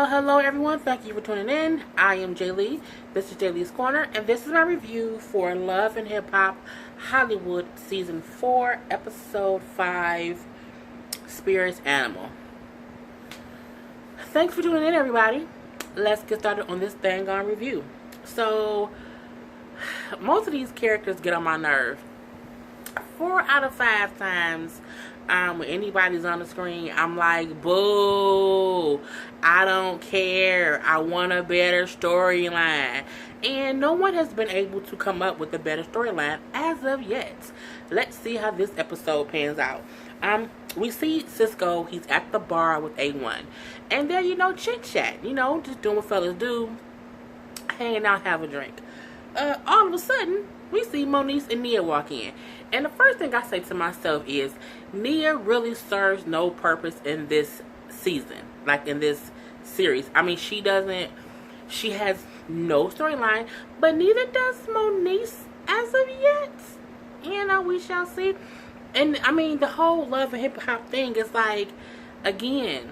Hello everyone. Thank you for tuning in. I am Jay Lee. This is Jay Lee's Corner, and this is my review for Love and Hip Hop Hollywood Season 4, Episode 5, Spirits Animal. Thanks for tuning in, everybody. Let's get started on this dang on review. So, most of these characters get on my nerve. 4 out of 5 times when anybody's on the screen, I'm like, boo, I don't care, I want a better storyline. And no one has been able to come up with a better storyline as of yet. Let's see how this episode pans out. We see Cisco, he's at the bar with A1. And they're, chit chat, just doing what fellas do, hanging out, have a drink. All of a sudden, we see Moniece and Nia walk in. And the first thing I say to myself is, Nia really serves no purpose in this season, like in this series. I mean, she has no storyline, but neither does Moniece as of yet. We shall see. And I mean, the whole Love and Hip Hop thing is like, again,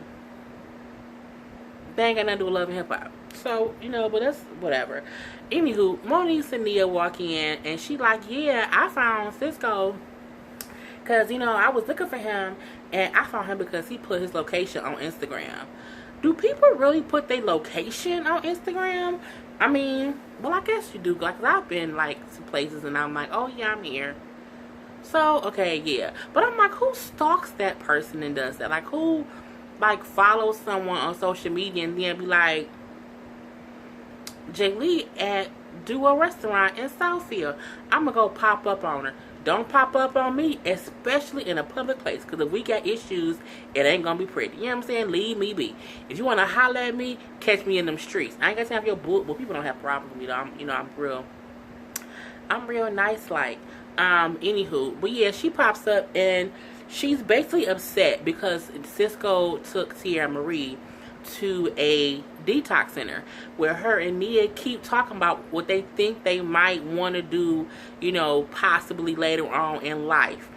they ain't got nothing to do with Love and Hip Hop. So, but that's whatever. Anywho, Moniece and Nia walk in, and she like, yeah, I found Cisco because, I was looking for him, and I found him because he put his location on Instagram. Do people really put their location on Instagram? I mean, well, I guess you do. Like, I've been, like, some places, and I'm like, oh, yeah, I'm here. So, okay, yeah. But I'm like, who stalks that person and does that? Like, who, like, follows someone on social media and then be like, Jay Lee at Duo Restaurant in Southfield, I'm gonna go pop up on her. Don't pop up on me, especially in a public place, because if we got issues, it ain't gonna be pretty. You know what I'm saying? Leave me be. If you want to holler at me, catch me in them streets. I ain't got time for your bull. Well, people don't have problems with me though. I'm real nice, like. Anywho, but yeah, she pops up and she's basically upset because Cisco took Tierra Marie to a detox center where her and Nia keep talking about what they think they might want to do, possibly later on in life.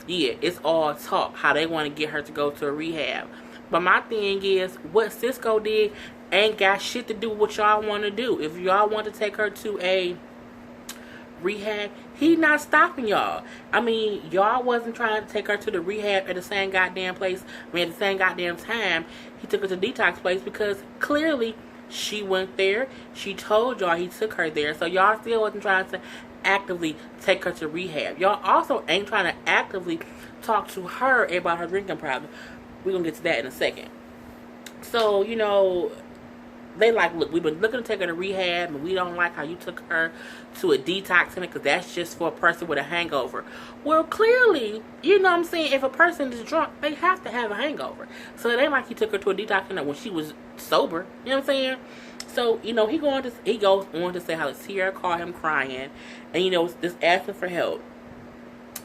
Yeah, it's all talk, how they want to get her to go to a rehab. But my thing is, what Cisco did ain't got shit to do with what y'all want to do. If y'all want to take her to a rehab, he not stopping y'all. I mean, y'all wasn't trying to take her to the rehab at the same goddamn place. I mean, at the same goddamn time he took her to the detox place, because clearly she went there. She told y'all he took her there. So y'all still wasn't trying to actively take her to rehab. Y'all also ain't trying to actively talk to her about her drinking problem. We're gonna get to that in a second. So, they like, look, we've been looking to take her to rehab, and we don't like how you took her to a detox center because that's just for a person with a hangover. Well, clearly, what I'm saying, if a person is drunk, they have to have a hangover. So it ain't like he took her to a detox center when she was sober. You know what I'm saying? So, he goes on to say how Sierra called him crying and, just asking for help.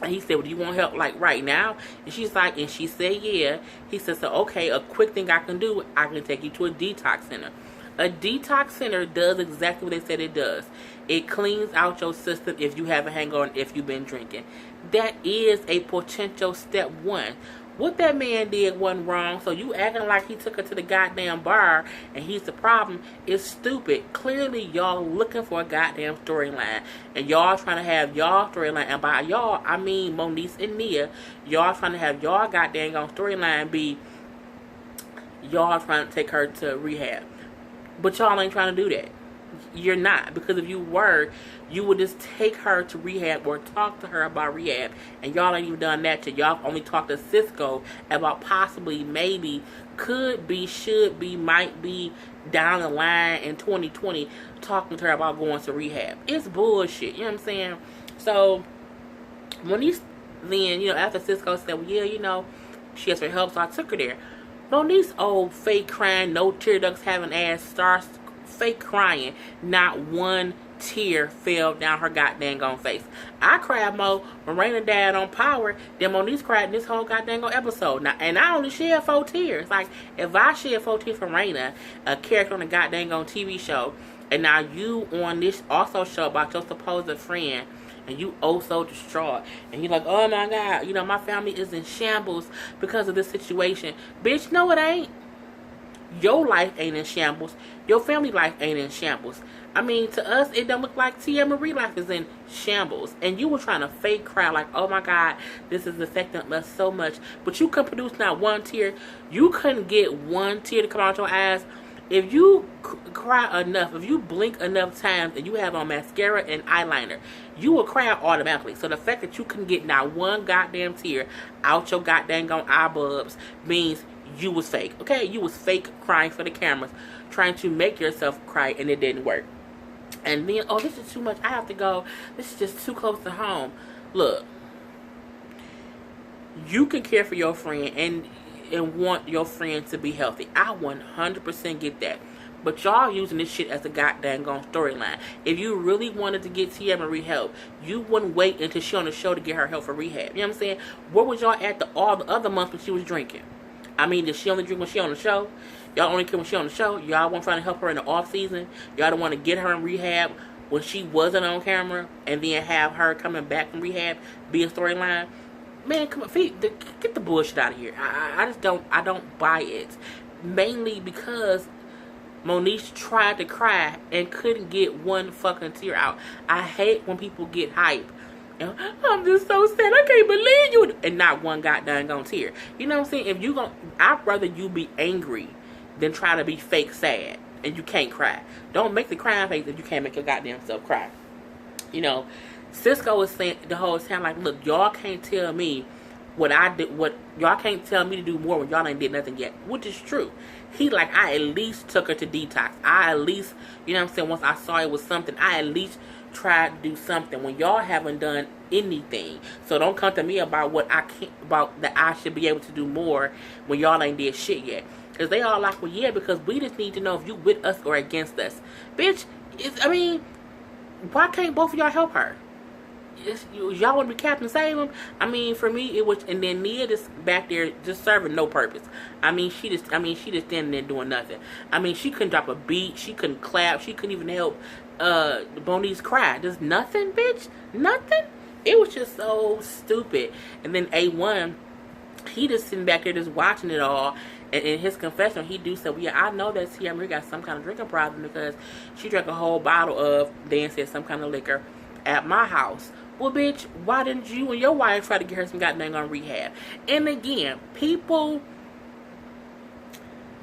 And he said, well, do you want help, like, right now? And she's like, and she said, yeah. He said, so, okay, a quick thing I can do, I can take you to a detox center. A detox center does exactly what they said it does. It cleans out your system if you have a hangover and if you've been drinking. That is a potential step 1. What that man did wasn't wrong, so you acting like he took her to the goddamn bar and he's the problem is stupid. Clearly, y'all looking for a goddamn storyline, and y'all trying to have y'all storyline, and by y'all, I mean Moniece and Nia, y'all trying to have y'all goddamn storyline be y'all trying to take her to rehab. But y'all ain't trying to do that. You're not. Because if you were, you would just take her to rehab or talk to her about rehab. And y'all ain't even done that yet. Y'all only talked to Cisco about possibly, maybe, could be, should be, might be down the line in 2020 talking to her about going to rehab. It's bullshit. You know what I'm saying? So, when these then, after Cisco said, well, yeah, she asked for help, so I took her there. Moniece, old fake crying, no tear ducts having ass, starts fake crying. Not one tear fell down her goddamn face. I cried more when Raina died on Power than Moniece cried in this whole goddamn episode. Now, and I only shed 4 tears. Like, if I shed 4 tears from Raina, a character on a goddamn TV show, and now you on this also show about your supposed friend, and you oh so distraught, and you're like, oh my god, my family is in shambles because of this situation. Bitch, no it ain't. Your life ain't in shambles. Your family life ain't in shambles. I mean, to us, it don't look like Tia Marie life is in shambles. And you were trying to fake cry like, oh my God, this is affecting us so much. But you couldn't produce not one tear. You couldn't get one tear to come out your eyes. If you cry enough, if you blink enough times and you have on mascara and eyeliner, you will cry automatically. So the fact that you couldn't get not one goddamn tear out your goddamn eye bulbs means you was fake. Okay? You was fake crying for the cameras, trying to make yourself cry, and it didn't work. And then, oh, this is too much. I have to go. This is just too close to home. Look, you can care for your friend and want your friend to be healthy. I 100% get that. But y'all using this shit as a goddamn gone storyline. If you really wanted to get Tia Marie help, you wouldn't wait until she on the show to get her help for rehab. You know what I'm saying? Where was y'all at all the other months when she was drinking? I mean, did she only drink when she on the show? Y'all only care when she on the show? Y'all weren't trying to help her in the off season? Y'all don't want to get her in rehab when she wasn't on camera and then have her coming back from rehab be a storyline? Man, come on, get the bullshit out of here. I just don't buy it. Mainly because Monique tried to cry and couldn't get one fucking tear out. I hate when people get hype. And, I'm just so sad. I can't believe you. And not one goddamn gonna tear. You know what I'm saying? If you I'd rather you be angry than try to be fake sad and you can't cry. Don't make the crying face if you can't make your goddamn self cry. You know, Cisco was saying the whole time, like, look, y'all can't tell me what I did, what y'all can't tell me to do more when y'all ain't did nothing yet, which is true. He like, I at least took her to detox. I at least, you know what I'm saying, once I saw it was something, I at least tried to do something when y'all haven't done anything. So don't come to me about what I can't, about that I should be able to do more when y'all ain't did shit yet. Because they all like, well, yeah, because we just need to know if you with us or against us. Bitch, I mean, why can't both of y'all help her? Y'all want to be Captain Save him? I mean, for me, it was, and then Nia just back there just serving no purpose. I mean, she just standing there doing nothing. I mean, she couldn't drop a beat, she couldn't clap, she couldn't even help Bonice cry. Just nothing, bitch, nothing. It was just so stupid. And then A1, he just sitting back there just watching it all. And in his confession, he do say, well, yeah, I know that Tia Marie got some kind of drinking problem because she drank a whole bottle of, Dan said, some kind of liquor at my house. Well, bitch, why didn't you and your wife try to get her some goddamn on rehab? And again, people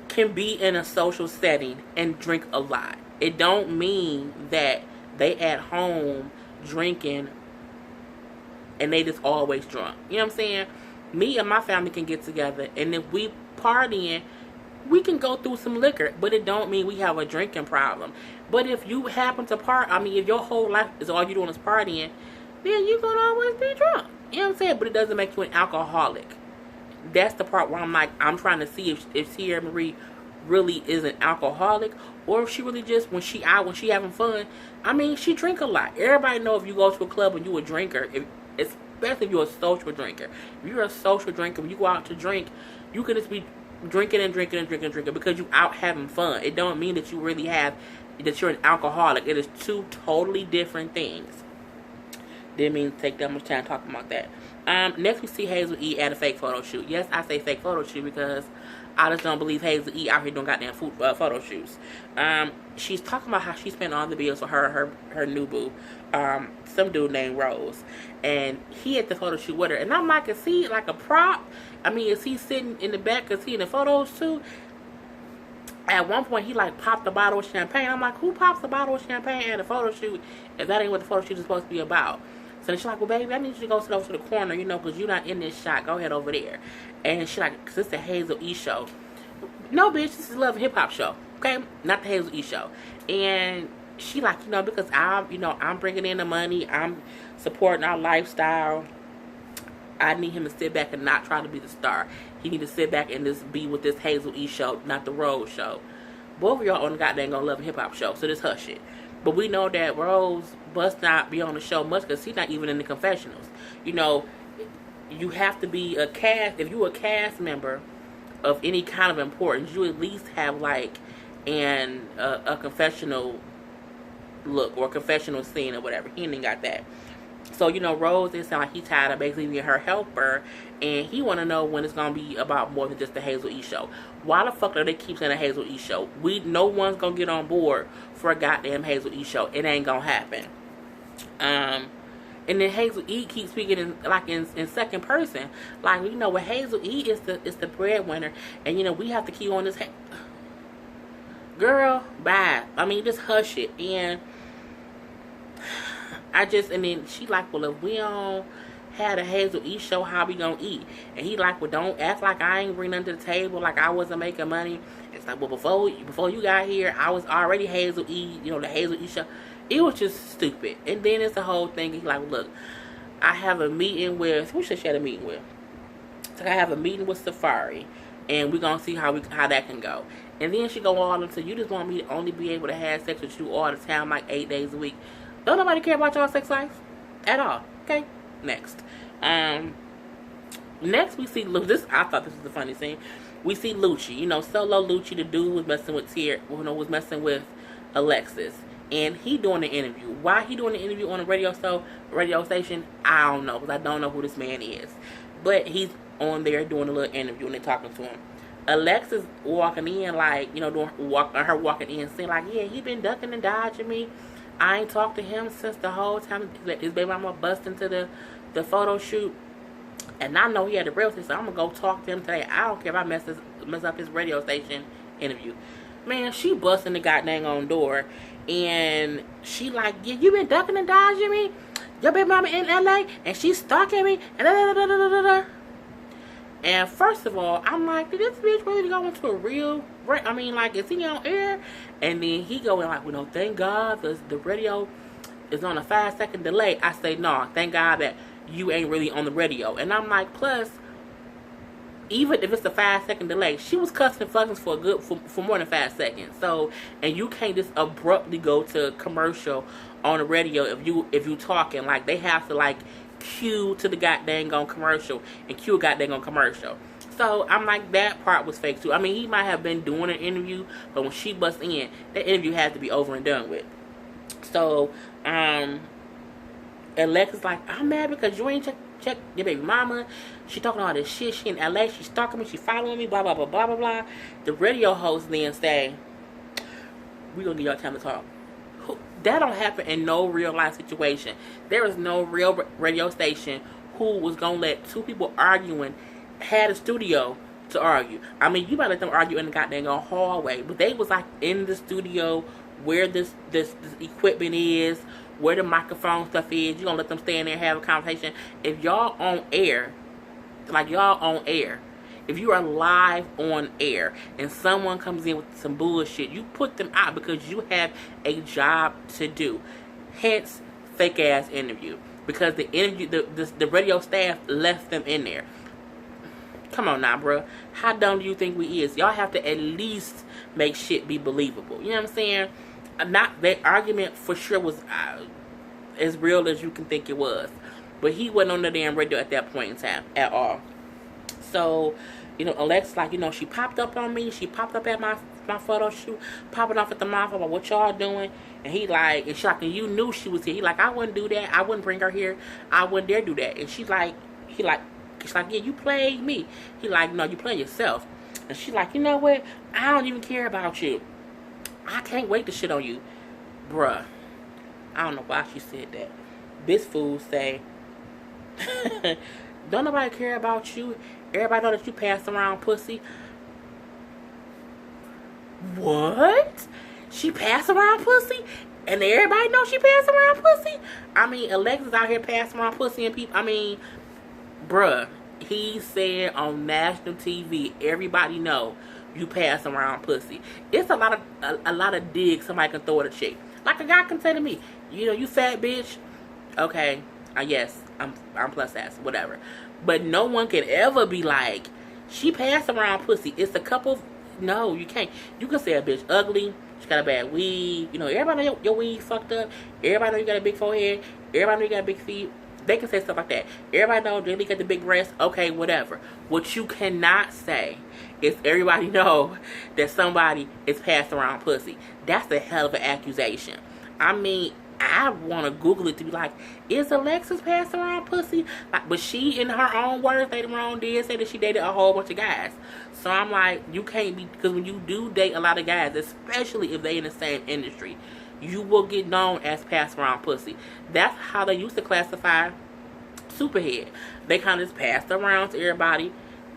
can be in a social setting and drink a lot. It don't mean that they at home drinking and they just always drunk. You know what I'm saying? Me and my family can get together, and if we partying, we can go through some liquor, but it don't mean we have a drinking problem. But if you happen to if your whole life is all you doing is partying, then you're gonna always be drunk. You know what I'm saying? But it doesn't make you an alcoholic. That's the part where I'm like, I'm trying to see if Tia Marie really is an alcoholic, or if she really just, when she having fun. I mean, she drink a lot. Everybody know if you go to a club and you a drinker, especially if you're a social drinker. If you're a social drinker, when you go out to drink, you can just be drinking and drinking and drinking and drinking because you out having fun. It don't mean that you really that you're an alcoholic. It is two totally different things. Didn't mean to take that much time talking about that. Next we see Hazel E at a fake photo shoot. Yes, I say fake photo shoot because I just don't believe Hazel E out here doing goddamn photo shoots. She's talking about how she spent all the bills for her new boo, some dude named Rose, and he at the photo shoot with her. And I'm like, is he like a prop? I mean, is he sitting in the back? Is he in the photos too? At one point, he like popped a bottle of champagne. I'm like, who pops a bottle of champagne at a photo shoot if that ain't what the photo shoot is supposed to be about? So then she's like, well, baby, I need you to go sit over to the corner, you know, because you're not in this shot. Go ahead over there. And she's like, because it's the Hazel E show. No, bitch, this is a Love and Hip Hop show, okay? Not the Hazel E show. And she like, you know, because I'm bringing in the money. I'm supporting our lifestyle. I need him to sit back and not try to be the star. He need to sit back and just be with this Hazel E show, not the Rose show. Both of y'all on the goddamn Love and Hip Hop show, so just hush it. But we know that Rose must not be on the show much because he's not even in the confessionals. You know, you have to be a cast. If you're a cast member of any kind of importance, you at least have like a confessional look or confessional scene or whatever. He ain't got that. So, Rose is sound like he tired of basically being her helper, and he want to know when it's going to be about more than just the Hazel E show. Why the fuck do they keep saying a Hazel E show? No one's going to get on board for a goddamn Hazel E show. It ain't going to happen. And then Hazel E keeps speaking in second person. Like, with Hazel E is the breadwinner, and we have to keep on this. Girl, bye. I mean, just hush it. And and then she like, well, if we don't have a Hazel E show, how we gonna eat? And he like, well, don't act like I ain't bring nothing to the table, like I wasn't making money. It's like, well, before you got here, I was already Hazel E, the Hazel E show. It was just stupid. And then it's the whole thing. He's like, look, I have a meeting with, who should she have a meeting with? So I have a meeting with Safari, and we're gonna see how that can go. And then she go on until you just want me to only be able to have sex with you all the time, like 8 days a week. Don't nobody care about y'all sex life at all. Okay, next. Next we see I thought this was a funny scene. We see Lucci. Solo Lucci, the dude was messing with was messing with Alexis, and he doing the interview. Why he doing the interview on a radio station? I don't know, because I don't know who this man is. But he's on there doing a little interview, and they're talking to him. Alexis walking in, like, walking in, saying like, yeah, he been ducking and dodging me. I ain't talked to him since the whole time his baby mama bust into the photo shoot. And I know he had a real thing, so I'm going to go talk to him today. I don't care if I mess up his radio station interview. Man, she busting the goddamn on door. And she like, yeah, you been ducking and dodging me? Your baby mama in LA? And she's stalking me? And da da da da da da. And first of all, I'm like, did this bitch really go into a real... I mean, like, is he on air? And then he going like, well, no, thank God the radio is on a 5-second delay. I say, no, thank God that you ain't really on the radio. And I'm like, plus, even if it's a 5-second delay, she was cussing and fussing for more than 5 seconds. So, and you can't just abruptly go to commercial on the radio if you talking. Like, they have to, like, cue to the goddamn on commercial and cue a goddamn on commercial. So I'm like, that part was fake too. I mean, he might have been doing an interview, but when she bust in, that interview had to be over and done with. So Alexis like, I'm mad because you ain't check your baby mama. She talking all this shit. She in LA. She stalking me. She following me. Blah blah blah blah blah blah. The radio host then say, we gonna give y'all time to talk. That don't happen in no real life situation. There is no real radio station who was gonna let two people arguing had a studio to argue. I mean, you might let them argue in the goddamn hallway, but they was like in the studio where this equipment is, where the microphone stuff is. You gonna let them stay in there and have a conversation? If y'all on air, if you are live on air and someone comes in with some bullshit, you put them out because you have a job to do. Hence, fake ass interview, because the radio staff left them in there. Come on now, bro. How dumb do you think we is? Y'all have to at least make shit be believable. You know what I'm saying? Not that argument for sure was as real as you can think it was, but he wasn't on the damn radio at that point in time at all. So, Alexis, like, she popped up on me. She popped up at my photo shoot, popping off at the mouth about what y'all doing. And he like, and she like, and you knew she was here. He like, I wouldn't do that. I wouldn't bring her here. I wouldn't dare do that. And she's like, she's like, yeah, you played me. He like, no, you played yourself. And she like, you know what? I don't even care about you. I can't wait to shit on you. Bruh. I don't know why she said that. This fool say, don't nobody care about you. Everybody know that you pass around pussy. What? She pass around pussy? And everybody know she pass around pussy? I mean, Alexis out here passing around pussy and people. I mean, bruh. He said on national TV, everybody know you pass around pussy. It's a lot of digs somebody can throw at a chick. Like a guy can say to me, you fat bitch. Okay, yes, I'm plus size, whatever. But no one can ever be like, she passed around pussy. It's a couple. No, you can't. You can say a bitch ugly. She got a bad weave. Everybody know your weave fucked up. Everybody know you got a big forehead. Everybody know you got big feet. They can say stuff like that. Everybody know they got the big breasts. Okay, whatever. What you cannot say is everybody know that somebody is passed around pussy. That's a hell of an accusation. I mean, I want to Google it to be like, is Alexis passing around pussy? Like, but she, in her own words, later on did say that she dated a whole bunch of guys. So I'm like, you can't be, because when you do date a lot of guys, especially if they in the same industry, you will get known as pass around pussy. That's how they used to classify Superhead. They kind of just passed around to everybody,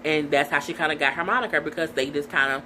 and that's how she kind of got her moniker, because they just kind of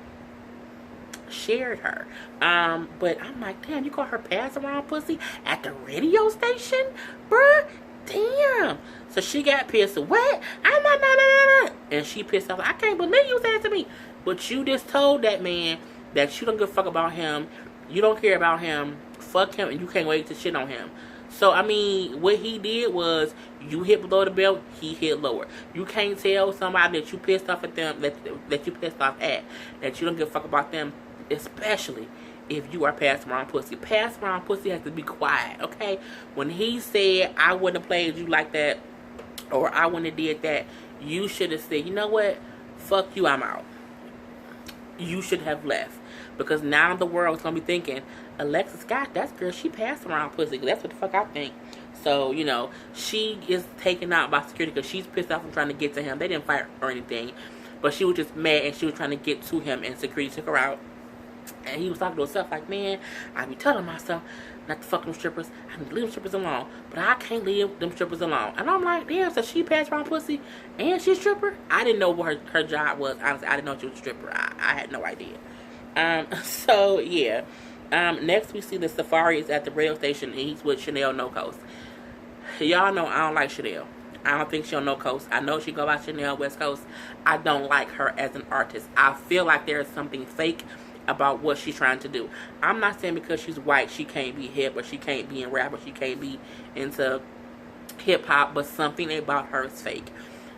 shared her. But I'm like, damn, you call her pass around pussy at the radio station, bruh? Damn. So she got pissed. What? I'm not. And she pissed off. I can't believe you said to me. But you just told that man that you don't give a fuck about him. You don't care about him. Fuck him, and you can't wait to shit on him. So, I mean, what he did was, you hit below the belt, he hit lower. You can't tell somebody that you pissed off at them, that you pissed off at, that you don't give a fuck about them, especially if you are passing around pussy. Pass around pussy has to be quiet, okay? When he said, I wouldn't have played you like that, or I wouldn't have did that, you should have said, you know what? Fuck you, I'm out. You should have left. Because now the world's going to be thinking, Alexis Scott, that girl, she passed around pussy. That's what the fuck I think. So, you know, she is taken out by security because she's pissed off and trying to get to him. They didn't fight or anything. But she was just mad and she was trying to get to him, and security took her out. And he was talking to himself like, man, I be telling myself not to fuck them strippers. I need to leave them strippers alone. But I can't leave them strippers alone. And I'm like, damn, so she passed around pussy and she's a stripper? I didn't know what her job was. Honestly, I didn't know she was a stripper. I had no idea. So, yeah. Next we see the Safari is at the rail station and he's with Chanel No Coast. Y'all know I don't like Chanel. I don't think she'll No Coast. I know she go by Chanel West Coast. I don't like her as an artist. I feel like there is something fake about what she's trying to do. I'm not saying because she's white she can't be hip, or she can't be in rap, or she can't be into hip hop, but something about her is fake.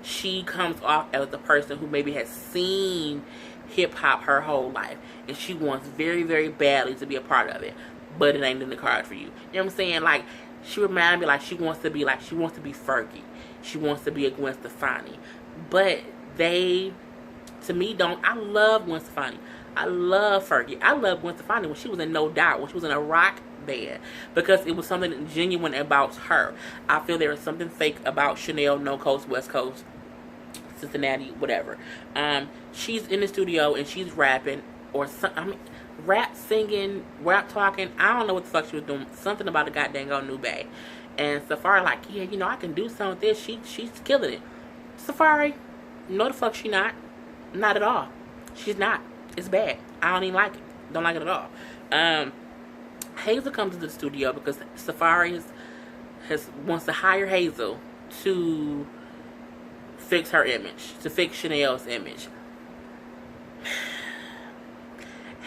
She comes off as a person who maybe has seen hip hop her whole life, and she wants very, very badly to be a part of it, but it ain't in the cards for you. You know what I'm saying? Like, she reminds me like she wants to be Fergie. She wants to be a Gwen Stefani. But they, to me, don't. I love Gwen Stefani. I love Fergie. I love Gwen Stefani when she was in No Doubt, when she was in a rock band, because it was something genuine about her. I feel there is something fake about Chanel No Coast, West Coast, Cincinnati, whatever. She's in the studio and she's rapping, or rap singing, rap talking. I don't know what the fuck she was doing. Something about a goddamn new bag. And Safari like, yeah, you know, I can do something with this. She's killing it. Safari, no the fuck she not. Not at all. She's not. It's bad. I don't even like it. Don't like it at all. Hazel comes to the studio because Safari wants to hire Hazel to fix her image, to fix Chanel's image.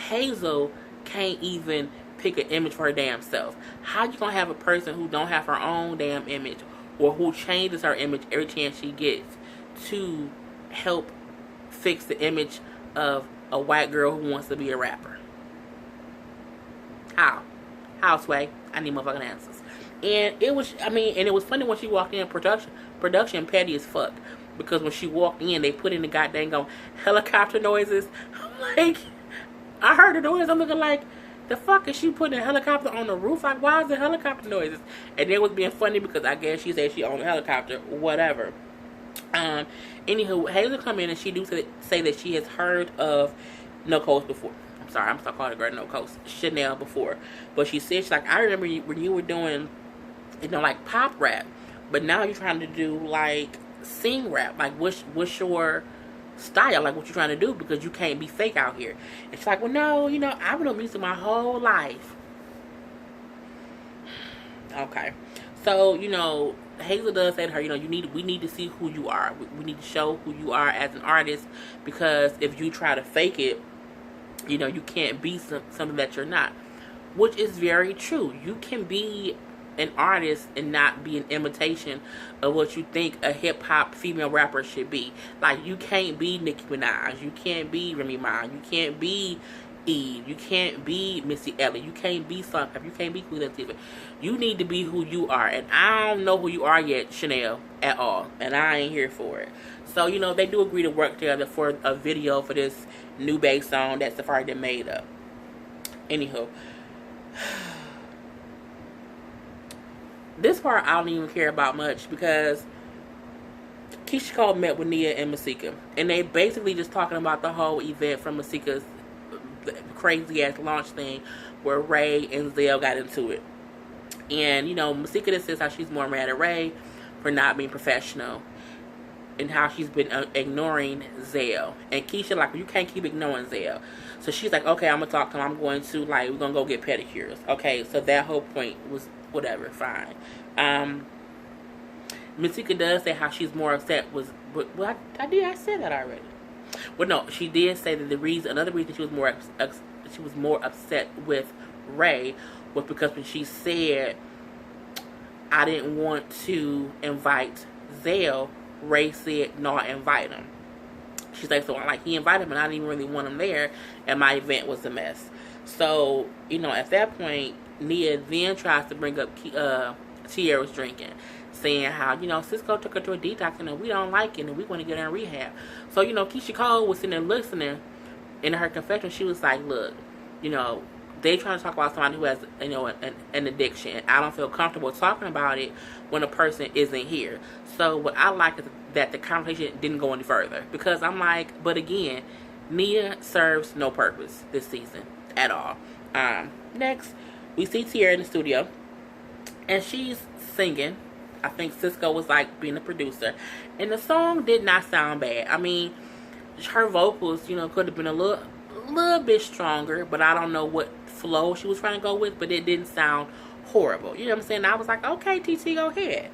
Hazel can't even pick an image for her damn self. How you gonna have a person who don't have her own damn image, or who changes her image every chance she gets, to help fix the image of a white girl who wants to be a rapper? How, Sway? I need motherfucking answers. And it was, and it was funny when she walked in. Production petty as fuck, because when she walked in, they put in the goddamn helicopter noises. I'm like, I heard the noise. I'm looking like, the fuck is she putting a helicopter on the roof? Like, why is the helicopter noises? And it was being funny because I guess she said she owned a helicopter, whatever. Anywho, Hazel come in and she do say that she has heard of No Coast before. I'm sorry, I'm still calling her No Coast, Chanel before. But she said, she's like, I remember when you were doing, like pop rap, but now you're trying to do like sing rap. Like, what's your style? Like, what you trying to do? Because you can't be fake out here. And she's like, well, no, I've been doing music my whole life. Okay. So, Hazel does say to her, we need to see who you are. We need to show who you are as an artist, because if you try to fake it, you can't be something that you're not. Which is very true. You can be an artist and not be an imitation of what you think a hip-hop female rapper should be. Like, you can't be Nicki Minaj. You can't be Remy Ma. You can't be Eve. You can't be Missy Elliott. You can't be something. You can't be Queen Latifah. You need to be who you are. And I don't know who you are yet, Chanel, at all. And I ain't here for it. So, they do agree to work together for a video for this new bass song that Safari done made up. Anywho. this part I don't even care about much because Keisha Cole met with Nia and Masika, and they basically just talking about the whole event from Masika's crazy ass launch thing where Ray and Zell got into it. And Masika just says how she's more mad at Ray for not being professional and how she's been ignoring Zell. And Keisha like, well, you can't keep ignoring Zell. So she's like, okay, I'm gonna talk to him. I'm going to we're gonna go get pedicures. Okay, so that whole point was whatever, fine. Masika does say how she's more upset was, well, I said that already. Well, no, she did say that another reason she was more upset with Ray was because when she said, I didn't want to invite Zell, Ray said, no, I invite him. She's like, so like he invited him and I didn't even really want him there, and my event was a mess. So, at that point, Nia then tries to bring up Tierra's drinking, saying how, Cisco took her to a detox and we don't like it and we want to get her in rehab. So, Keisha Cole was sitting there listening. In her confession, she was like, look, they trying to talk about somebody who has, an addiction. I don't feel comfortable talking about it when a person isn't here. So what I like is that the conversation didn't go any further. Because I'm like, but again, Nia serves no purpose this season at all. Next, we see Tierra in the studio. And she's singing. I think Cisco was like being a producer. And the song did not sound bad. I mean, her vocals, could have been a little bit stronger, but I don't know what flow she was trying to go with, but it didn't sound horrible. You know what I'm saying? I was like, okay, TT, go ahead.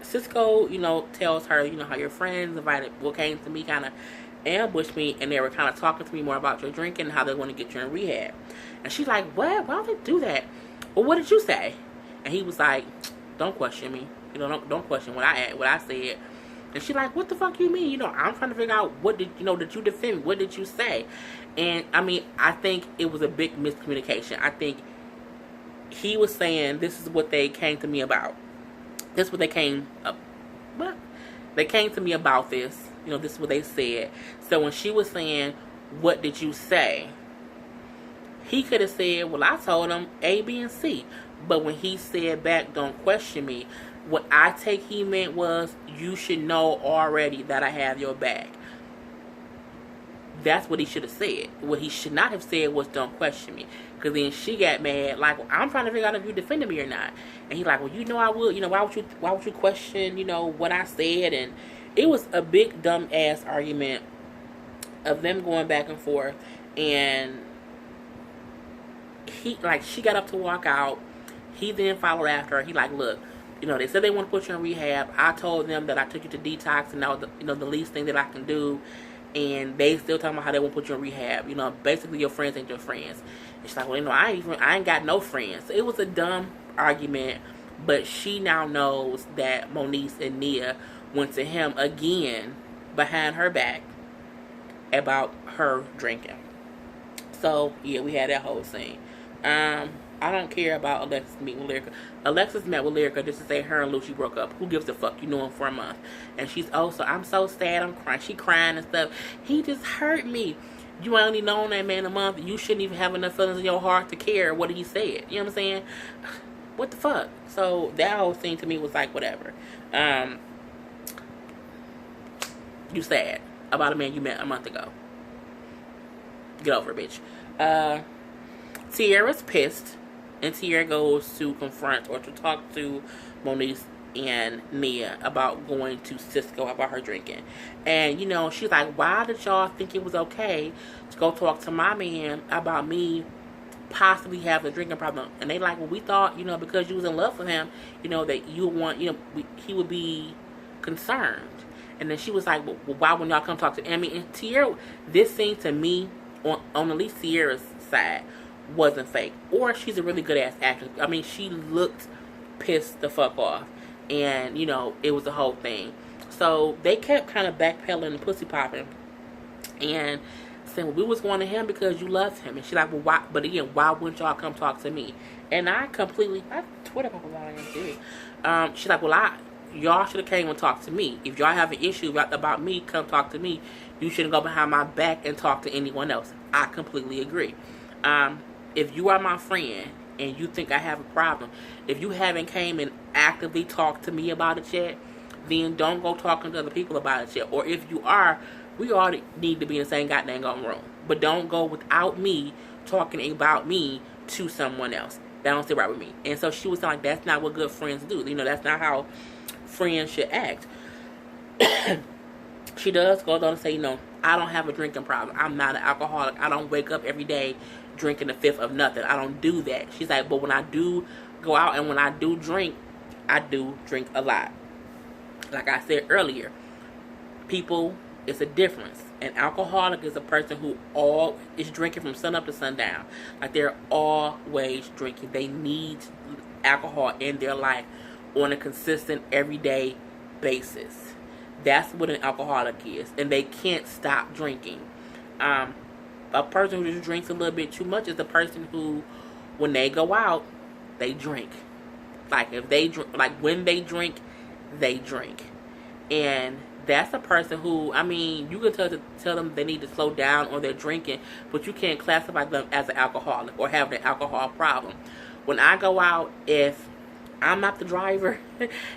Cisco, tells her, how your friends came to me, kind of ambushed me, and they were kind of talking to me more about your drinking and how they want to get you in rehab. And she's like, what? Why would they do that? Well, what did you say? And he was like, don't question me. Don't question what I said. And she's like, what the fuck you mean? I'm trying to figure out what did you defend me? What did you say? And I mean, I think it was a big miscommunication. I think he was saying, this is what they came to me about. This is what they came up. What? They came to me about this. This is what they said. So when she was saying, what did you say? He could have said, well, I told him A, B, and C. But when he said back, don't question me, what I take he meant was, you should know already that I have your back. That's what he should have said. What he should not have said was, don't question me. Because then she got mad, like, well, I'm trying to figure out if you defended me or not. And he's like, well, I would. Why would you question, what I said? And it was a big dumb ass argument of them going back and forth. And she got up to walk out. He then followed after her. He like, look, they said they want to put you in rehab. I told them that I took you to detox, and that was the least thing that I can do. And they still talking about how they won't put you in rehab. Basically your friends ain't your friends. And she's like, well, I ain't got no friends. So it was a dumb argument, but she now knows that Moniece and Nia went to him again behind her back about her drinking. So yeah, we had that whole scene. I don't care about Alexis meeting with Lyrica. Alexis met with Lyrica just to say her and Lucci broke up. Who gives a fuck? You know him for a month. And she's also, I'm so sad, I'm crying. She crying and stuff. He just hurt me. You only known that man a month. You shouldn't even have enough feelings in your heart to care what he said. You know what I'm saying? What the fuck? So that whole thing to me was like, whatever. You sad about a man you met a month ago. Get over it, bitch. Tierra's pissed. And Tierra goes to confront or to talk to Moniece and Nia about going to Cisco about her drinking. And, she's like, why did y'all think it was okay to go talk to my man about me possibly having a drinking problem? And they like, well, we thought, because you was in love with him, that you would want, he would be concerned. And then she was like, well, why wouldn't y'all come talk to him? I mean, and Tierra, this seemed to me, on at least Tierra's side, wasn't fake. Or she's a really good ass actress. I mean, she looked pissed the fuck off. And, it was the whole thing. So they kept kind of backpedaling and pussy popping. And saying, well, we was going to him because you loved him. And she's like, well, why? But again, why wouldn't y'all come talk to me? And I Twitter about it. She's like, well, y'all should have came and talked to me. If y'all have an issue about me, come talk to me. You shouldn't go behind my back and talk to anyone else. I completely agree. If you are my friend and you think I have a problem, if you haven't came and actively talked to me about it yet, then don't go talking to other people about it yet. Or if you are, we all need to be in the same goddamn room. But don't go without me talking about me to someone else. That don't sit right with me. And so she was like, that's not what good friends do. You know, that's not how friends should act. She does go on to say, you know, I don't have a drinking problem. I'm not an alcoholic. I don't wake up every day drinking a fifth of nothing. I don't do that. She's like, but when I do go out and when I do drink a lot. Like I said earlier, people, it's a difference. An alcoholic is a person who all is drinking from sun up to sundown. Like they're always drinking. They need alcohol in their life on a consistent, everyday basis. That's what an alcoholic is. And they can't stop drinking. A person who just drinks a little bit too much is a person who, when they go out, they drink. Like if they drink, like when they drink, they drink. And that's a person who, I mean, you can tell them they need to slow down on their drinking, but you can't classify them as an alcoholic or having an alcohol problem. When I go out, if I'm not the driver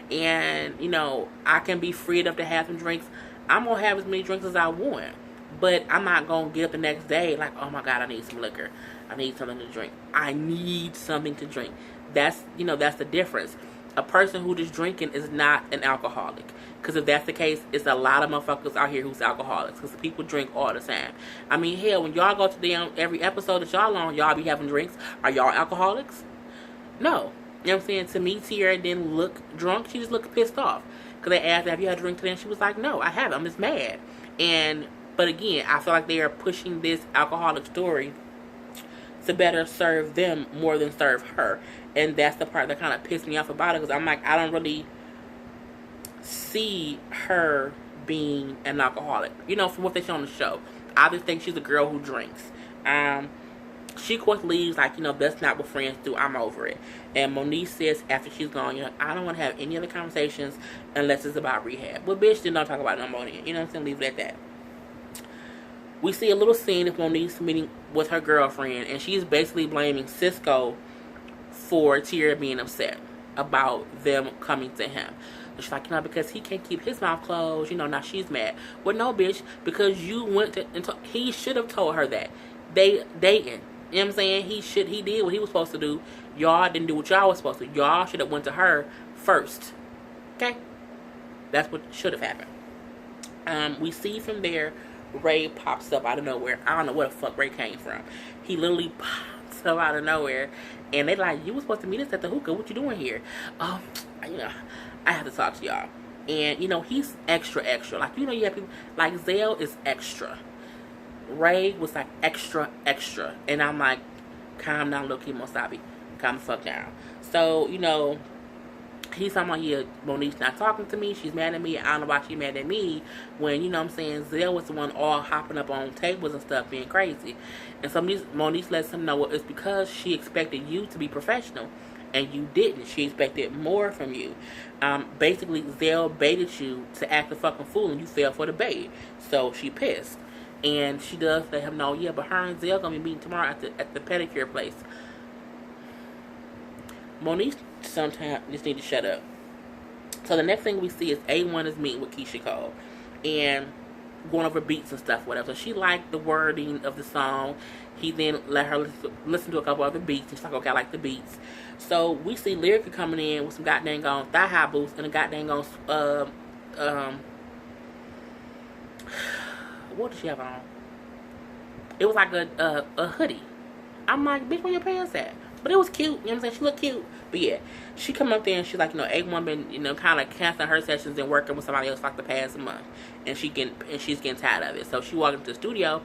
and, you know, I can be free enough to have some drinks, I'm going to have as many drinks as I want. But I'm not going to get up the next day like, oh my God, I need some liquor. I need something to drink. I need something to drink. That's, you know, that's the difference. A person who is drinking is not an alcoholic. Because if that's the case, it's a lot of motherfuckers out here who's alcoholics. Because people drink all the time. I mean, hell, when y'all go to every episode that y'all on, y'all be having drinks. Are y'all alcoholics? No. You know what I'm saying? To me, Tierra didn't look drunk. She just looked pissed off. Because they asked her, have you had a drink today? And she was like, no, I haven't. I'm just mad. But again, I feel like they are pushing this alcoholic story to better serve them more than serve her. And that's the part that kind of pissed me off about it. Because I'm like, I don't really see her being an alcoholic. You know, from what they show on the show. I just think she's a girl who drinks. She, of course, leaves like, you know, that's not what friends do. I'm over it. And Monique says after she's gone, you know, I don't want to have any other conversations unless it's about rehab. But bitch, did not talk about no more. You know what I'm saying? Leave it at that. We see a little scene of Monique's meeting with her girlfriend, and she's basically blaming Cisco for Tierra being upset about them coming to him. And she's like, you know, because he can't keep his mouth closed, you know, now she's mad. Well, no, bitch, because you went to, he should have told her that. They dating. You know what I'm saying? He did what he was supposed to do. Y'all didn't do what y'all was supposed to. Y'all should have went to her first. Okay? That's what should have happened. We see from there, Ray pops up out of nowhere. I don't know where the fuck Ray came from. He literally pops up out of nowhere. And they like, you were supposed to meet us at the hookah. What you doing here? You know, I have to talk to y'all. And, you know, he's extra. Like, you know, you have people, like Zale is extra. Ray was like extra. And I'm like, calm down, little Kimo Sabi. Calm the fuck down. So, you know, he's talking about, yeah, Monique's not talking to me. She's mad at me. I don't know why she's mad at me. When, you know what I'm saying, Zale was the one all hopping up on tables and stuff, being crazy. And so Monique lets him know, well, it's because she expected you to be professional. And you didn't. She expected more from you. Basically, Zale baited you to act a fucking fool, and you fell for the bait. So she pissed. And she does let him know, yeah, but her and Zale gonna be meeting tomorrow at the pedicure place. Monique sometimes just need to shut up. So the next thing we see is A1 is meeting with Keisha Cole and going over beats and stuff, whatever. So she liked the wording of the song. He then let her listen to a couple other beats. And she's like, okay, I like the beats. So we see Lyrica coming in with some goddamn gone thigh high boots and a goddamn gone what did she have on? It was like a hoodie. I'm like, bitch, where your pants at? But it was cute. You know what I'm saying? She looked cute. But yeah, she come up there and she's like, you know, A1 been, you know, kind of canceling her sessions and working with somebody else like the past month. And she's getting tired of it. So she walked into the studio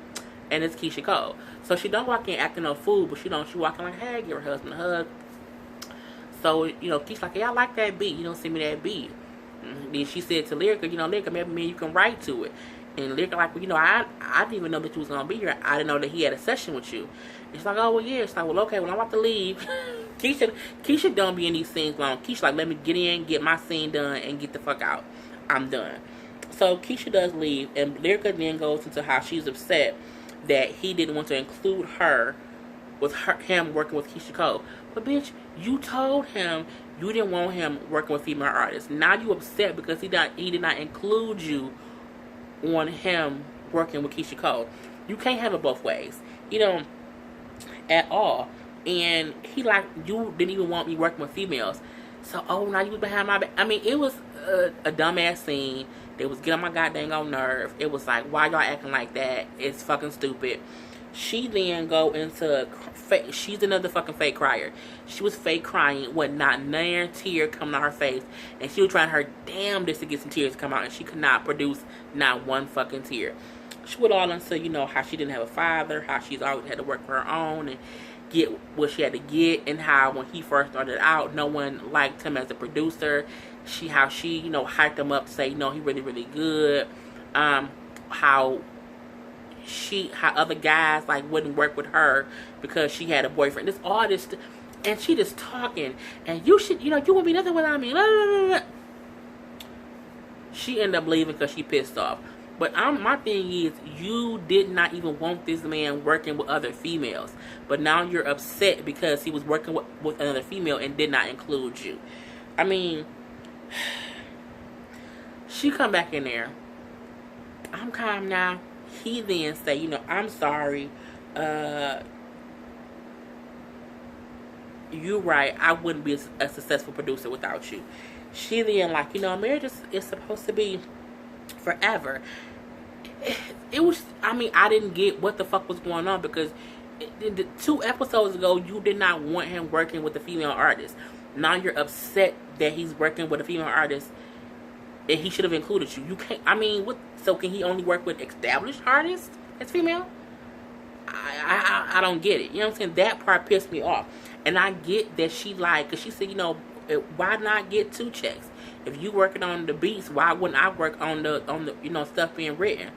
and it's Keisha Cole. So she don't walk in acting no fool, but she walking like, hey, give her husband a hug. So, you know, Keisha like, hey, I like that beat. You don't send me that beat. Then she said to Lyrica, you know, Lyrica, maybe me and you can write to it. And Lyrica like, well, you know, I didn't even know that you was going to be here. I didn't know that he had a session with you. And she's like, oh, well, yeah. She's like, well, okay, well, I'm about to leave. Keisha don't be in these scenes long. Keisha like, let me get in, get my scene done, and get the fuck out. I'm done. So Keisha does leave, and Lyrica then goes into how she's upset that he didn't want to include her with him working with Keisha Cole. But bitch, you told him you didn't want him working with female artists. Now you upset because he did not include you on him working with Keisha Cole. You can't have it both ways. You know, at all. And he like, you didn't even want me working with females. So, oh, now you was behind my back. I mean, it was a dumbass scene. They was getting on my goddamn on nerve. It was like, why y'all acting like that? It's fucking stupid. She then go into fake. She's another fucking fake crier. She was fake crying with not another tear coming out her face, and she was trying her damnedest to get some tears to come out, and she could not produce not one fucking tear. She went all into, you know, how she didn't have a father, how she's always had to work for her own and get what she had to get, and how when he first started out, no one liked him as a producer. How she, you know, hyped him up to say, no, he really, really good. How other guys like wouldn't work with her because she had a boyfriend. This all this, and she just talking, and you should, you know, you won't be nothing without me. Blah, blah, blah, blah. She ended up leaving because she pissed off. But my thing is, you did not even want this man working with other females. But now you're upset because he was working with another female and did not include you. I mean, she come back in there. I'm calm now. He then say, you know, I'm sorry. You're right. I wouldn't be a successful producer without you. She then like, you know, marriage is supposed to be forever. It was, I mean, I didn't get what the fuck was going on because 2 episodes ago, you did not want him working with a female artist. Now you're upset that he's working with a female artist and he should have included you. You can't, I mean, what? So can he only work with established artists as female? I don't get it. You know what I'm saying? That part pissed me off. And I get that she like, because she said, you know, why not get 2 checks? If you working on the beats, why wouldn't I work on the you know, stuff being written?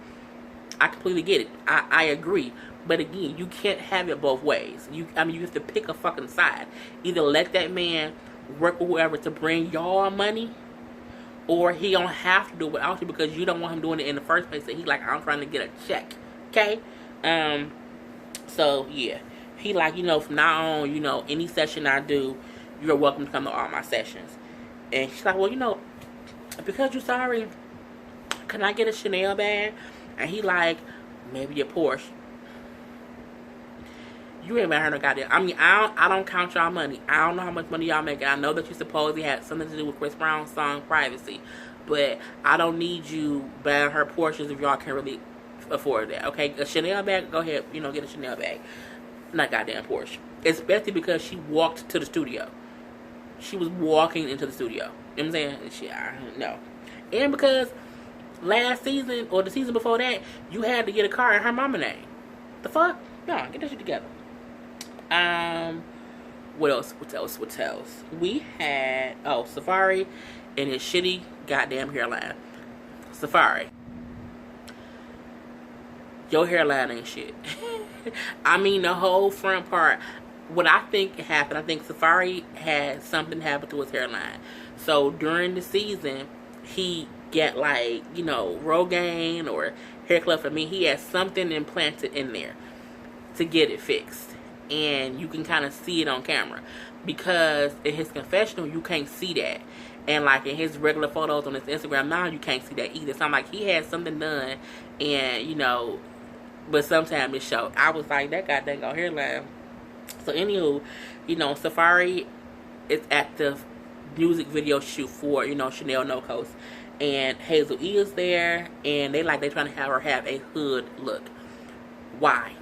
I completely get it. I agree. But again, you can't have it both ways. I mean, you have to pick a fucking side. Either let that man work with whoever to bring y'all money, or he don't have to do it without you because you don't want him doing it in the first place. So he like, I'm trying to get a check. Okay? So yeah. He like, you know, from now on, you know, any session I do, you're welcome to come to all my sessions. And she's like, well, you know, because you're sorry, can I get a Chanel bag? And he like, maybe a Porsche. You ain't better no goddamn. I mean, I don't count y'all money. I don't know how much money y'all make. I know that you supposedly had something to do with Chris Brown's song Privacy, but I don't need you buying her Porsches if y'all can't really afford that. Okay, a Chanel bag, go ahead, you know, get a Chanel bag. Not goddamn Porsche. Especially because she walked to the studio. She was walking into the studio. You know what I'm saying? No. And because last season, or the season before that, you had to get a car in her mama name. The fuck? No, get that shit together. What else? We had, Safari and his shitty goddamn hairline. Safari. Your hairline ain't shit. I mean, the whole front part. What I think happened, I think Safari had something happen to his hairline. So during the season, he get like, you know, Rogaine or hair club. I mean, he had something implanted in there to get it fixed. And you can kind of see it on camera. Because in his confessional, you can't see that. And like in his regular photos on his Instagram now, you can't see that either. So I'm like, he had something done. And, you know, but sometimes it showed. I was like, that goddamn hairline. So anywho, you know, Safari is at the music video shoot for, you know, Chanel No Coast. And Hazel E is there. And they're trying to have her have a hood look. Why?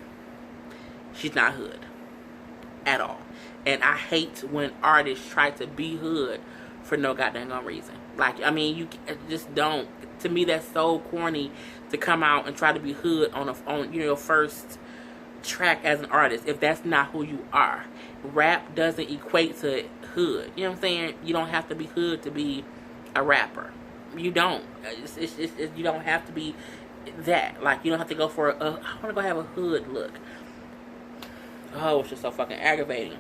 She's not hood. At all. And I hate when artists try to be hood for no goddamn reason. Like, I mean, you just don't. To me, that's so corny to come out and try to be hood on your first track as an artist if that's not who you are. Rap doesn't equate to hood. You know what I'm saying? You don't have to be hood to be a rapper. You don't. You don't have to be that. Like, you don't have to go for I want to go have a hood look. Oh, it's just so fucking aggravating.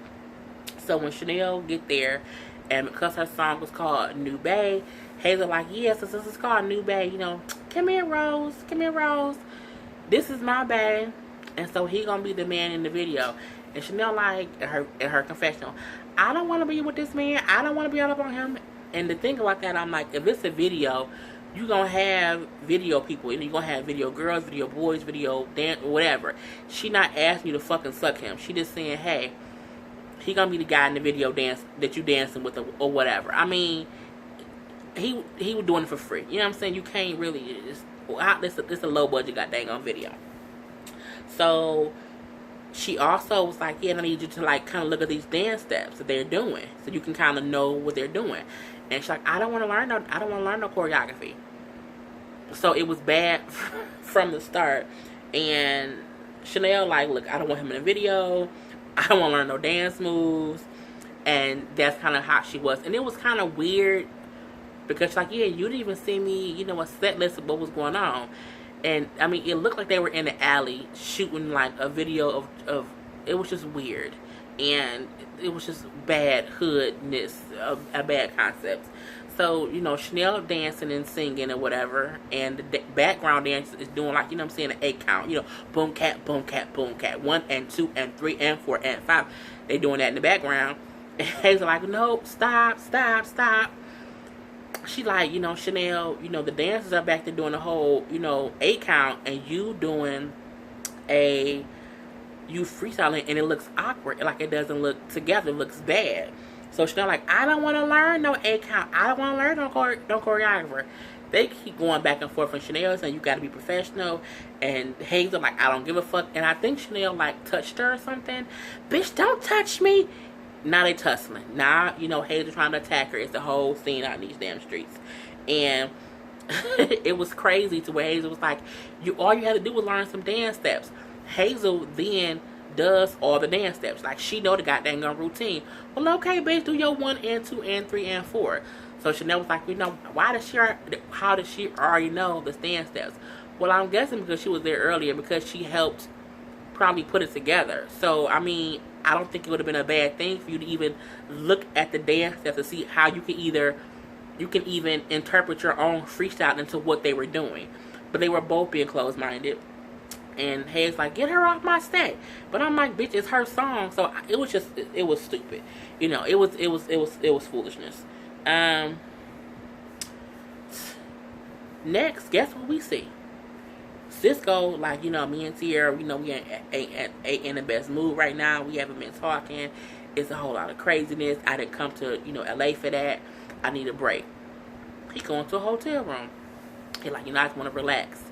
So when Chanel get there, and because her song was called New Bae, Hazel like, yes, this is called New Bae. You know, come here, Rose. Come here, Rose. This is my bae. And so he gonna be the man in the video. And Chanel like, in her confessional, I don't want to be with this man. I don't want to be all up on him. And the thing about that, I'm like, if it's a video, you gonna have video people. You gonna have video girls, video boys, video dance, whatever. She not asking you to fucking suck him. She just saying, hey, he gonna be the guy in the video dance that you dancing with or whatever. I mean, he was doing it for free. You know what I'm saying? You can't really. This a low budget goddamn on video. So she also was like, yeah, I need you to like kind of look at these dance steps that they're doing, so you can kind of know what they're doing. And she's like, I don't want to learn no choreography. So it was bad from the start. And Chanel like, look, I don't want him in a video. I don't want to learn no dance moves. And that's kind of how she was. And it was kind of weird because she's like, yeah, you didn't even see me, you know, a set list of what was going on. And I mean, it looked like they were in the alley shooting like a video of it was just weird. And it was just bad hoodness, a bad concept. So, you know, Chanel dancing and singing or whatever, and the background dance is doing like, you know what I'm saying, an 8 count. You know, boom, cat, boom, cat, boom, cat. 1 and 2 and 3 and 4 and 5. They doing that in the background. And Hazel's like, no, stop. She like, you know, Chanel, you know, the dancers are back there doing the whole, you know, 8 count, and you doing you freestyling, and it looks awkward. Like, it doesn't look together. It looks bad. So Chanel like, I don't want to learn no 8 count. I don't want to learn no choreographer. They keep going back and forth, and Chanel saying, you got to be professional. And Hazel like, I don't give a fuck. And I think Chanel like touched her or something. Bitch, don't touch me. Now they tussling. Now, you know, Hazel trying to attack her. It's the whole scene out in these damn streets. And it was crazy to where Hazel was like, all you had to do was learn some dance steps. Hazel then does all the dance steps. Like, she know the goddamn routine. Well, okay, bitch, do your 1 and 2 and 3 and 4. So Chanel was like, you know, how does she already know the dance steps? Well, I'm guessing because she was there earlier, because she helped probably put it together. So, I mean, I don't think it would have been a bad thing for you to even look at the dance steps to see how you can even interpret your own freestyle into what they were doing. But they were both being closed-minded. And Hayes like, get her off my set. But I'm like, bitch, it's her song. So it was just, it was stupid. You know, it was foolishness. Next, guess what we see? Cisco, like, you know, me and Sierra, you know, we ain't in the best mood right now. We haven't been talking. It's a whole lot of craziness. I didn't come to, you know, LA for that. I need a break. He going to a hotel room. He like, you know, I just want to relax.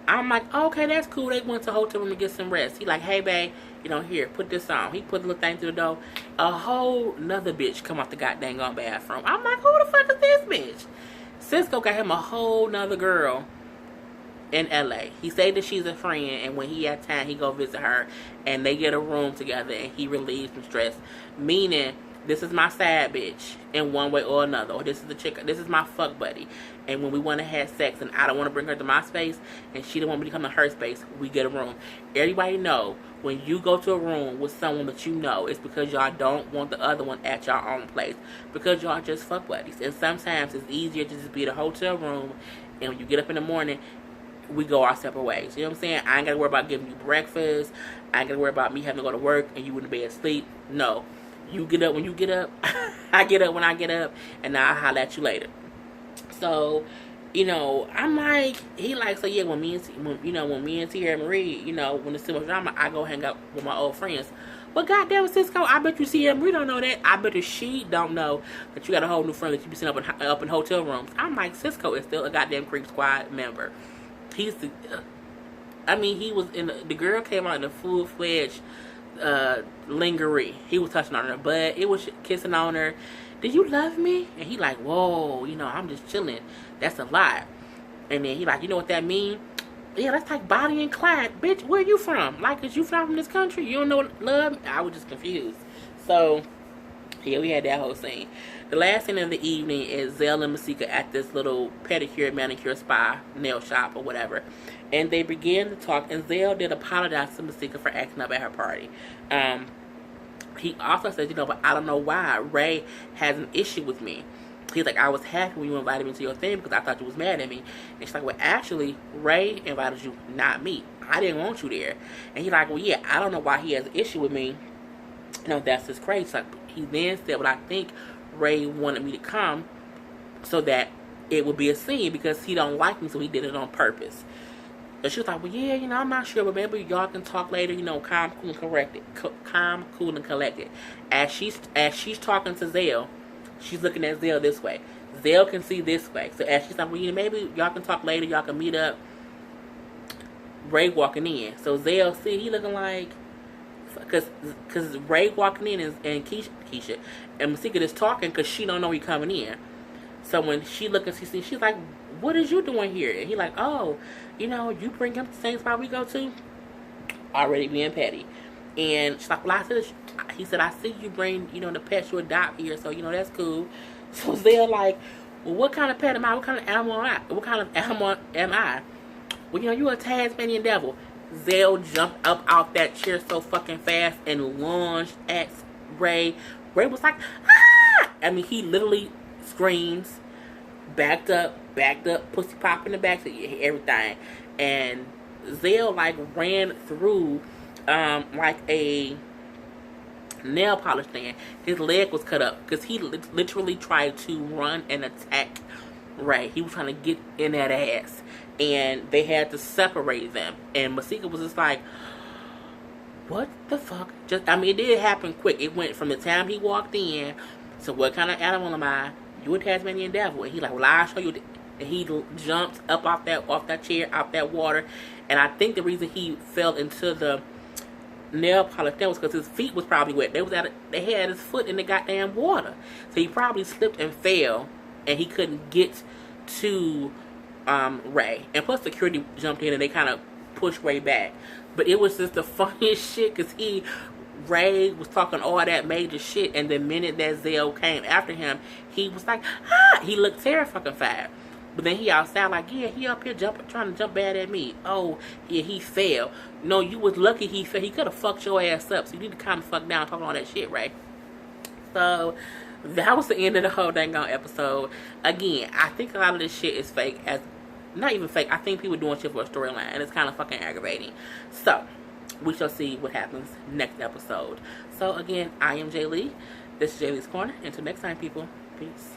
I'm like, okay, that's cool. They went to a hotel room to get some rest. He like, hey, babe, you know, here, put this on. He put the little thing through the door. A whole nother bitch come out the goddamn bathroom. I'm like, who the fuck is this bitch? Cisco got him a whole nother girl in LA. He said that she's a friend, and when he had time, he go visit her, and they get a room together, and he relieves some stress. Meaning, this is my side bitch in one way or another, or this is the chick, this is my fuck buddy. And when we want to have sex, and I don't want to bring her to my space, and she don't want me to come to her space, we get a room. Everybody know, when you go to a room with someone that you know, it's because y'all don't want the other one at your own place, because y'all just fuck buddies. And sometimes it's easier to just be in a hotel room, and when you get up in the morning, we go our separate ways. You know what I'm saying? I ain't got to worry about giving you breakfast. I ain't got to worry about me having to go to work and you in the bed asleep. No. You get up when you get up. I get up when I get up. And I'll holler at you later. So, you know, I'm like, he like, so yeah, when me and Sierra Marie, you know, when it's too much drama, I go hang out with my old friends. But goddamn, Cisco, I bet you Sierra Marie don't know that. I bet you she don't know that you got a whole new friend that you be sitting up in hotel rooms. I'm like, Cisco is still a goddamn Creep Squad member. He's the, he was in the girl came out in a full-fledged lingerie. He was touching on her butt. It was kissing on her. Do you love me? And he like, whoa, you know, I'm just chilling. That's a lot. And then he like, you know what that mean? Yeah, that's like Bonnie and Clyde. Bitch, where you from? Like, is you from this country? You don't know what love? I was just confused. So, yeah, we had that whole scene. The last scene of the evening is Zell and Masika at this little pedicure, manicure, spa, nail shop, or whatever. And they begin to talk, and Zell did apologize to Masika for acting up at her party. He also said, you know, but I don't know why Ray has an issue with me. He's like, I was happy when you invited me to your thing because I thought you was mad at me. And she's like, well, actually, Ray invited you, not me. I didn't want you there. And he's like, well, yeah, I don't know why he has an issue with me. You know, that's just crazy. Like, he then said, well, I think Ray wanted me to come so that it would be a scene because he don't like me, so he did it on purpose. And she was like, well, yeah, I'm not sure, but maybe y'all can talk later, calm, cool, and collected. Calm, cool, and collected. As she's talking to Zell, she's looking at Zell this way. Zell can see this way. So as she's like, well, maybe y'all can talk later, y'all can meet up. Ray walking in. So Zell see, he looking like, because Ray walking in and Keisha and Masika is talking because she don't know he coming in. So when she look and she's like, what is you doing here? And he like, oh, you bring him to the same spot we go to? Already being petty. And she's like, well, he said, I see you bring, the pets you adopt here, so, that's cool. So Zell like, well, what kind of pet am I? What kind of animal am I? What kind of animal am I? Well, you're a Tasmanian devil. Zell jumped up out that chair so fucking fast and lunged at Ray. Ray was like, ah! I mean, he literally screams, backed up, pussy pop in the back, everything. And Zell, like, ran through, like a nail polish stand. His leg was cut up because he literally tried to run and attack Ray. He was trying to get in that ass. And they had to separate them. And Masika was just like, what the fuck? It did happen quick. It went from the time he walked in, so what kind of animal am I? You a Tasmanian devil. And he like, well, I'll show you. And he jumped up off that chair, out that water. And I think the reason he fell into the nail polish was because his feet was probably wet. They had his foot in the goddamn water. So he probably slipped and fell, and he couldn't get to Ray. And plus security jumped in and they kind of pushed Ray back. But it was just the funniest shit because Ray was talking all that major shit, and the minute that Zell came after him, he was like, ah! He looked terrified. But then he outside like, yeah, he up here trying to jump bad at me. Oh, yeah, he fell. No, you was lucky he fell. He could have fucked your ass up. So you need to calm the fuck down talking all that shit, Ray. So that was the end of the whole dang on episode. Again, I think a lot of this shit is fake. Not even fake. I think people doing shit for a storyline, and it's kind of fucking aggravating. So we shall see what happens next episode. So again, I am Jay Lee. This is Jay Lee's Corner. Until next time, people. Peace.